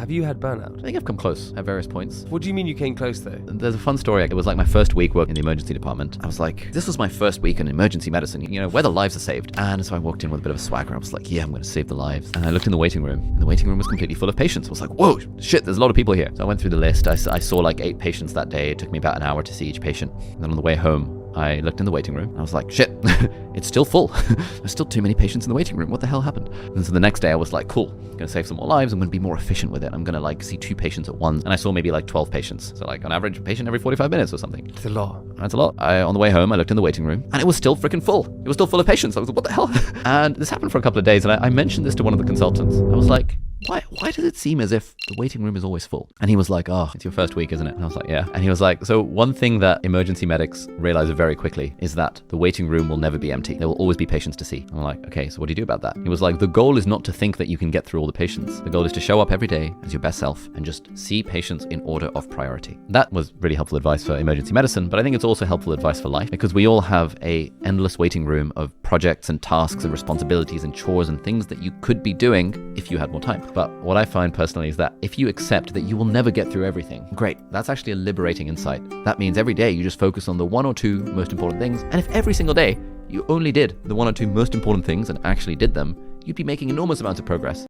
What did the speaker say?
Have you had burnout? I think I've come close at various points. What do you mean you came close though? There's a fun story. It was like my first week working in the emergency department. I was like, this was my first week in emergency medicine, where the lives are saved. And so I walked in with a bit of a swagger. I was like, yeah, I'm going to save the lives. And I looked in the waiting room, and the waiting room was completely full of patients. I was like, whoa, shit, there's a lot of people here. So I went through the list. I saw like 8 patients that day. It took me about an hour to see each patient. And then on the way home, I looked in the waiting room. I was like, shit, it's still full. There's still too many patients in the waiting room. What the hell happened? And so the next day I was like, cool, I'm going to save some more lives. I'm going to be more efficient with it. I'm going to like see 2 patients at once. And I saw maybe like 12 patients. So like on average, a patient every 45 minutes or something. It's a lot. That's a lot. On the way home, I looked in the waiting room and it was still freaking full. It was still full of patients. I was like, what the hell? And this happened for a couple of days. And I mentioned this to one of the consultants. I was like, why does it seem as if the waiting room is always full? And he was like, oh, it's your first week, isn't it? And I was like, yeah. And he was like, so one thing that emergency medics realize very quickly is that the waiting room will never be empty. There will always be patients to see. I'm like, okay, so what do you do about that? He was like, the goal is not to think that you can get through all the patients. The goal is to show up every day as your best self and just see patients in order of priority. That was really helpful advice for emergency medicine, but I think it's also helpful advice for life because we all have a endless waiting room of projects and tasks and responsibilities and chores and things that you could be doing if you had more time. But what I find personally is that if you accept that you will never get through everything, great. That's actually a liberating insight. That means every day you just focus on the 1 or 2 most important things. And if every single day you only did the 1 or 2 most important things and actually did them, you'd be making enormous amounts of progress.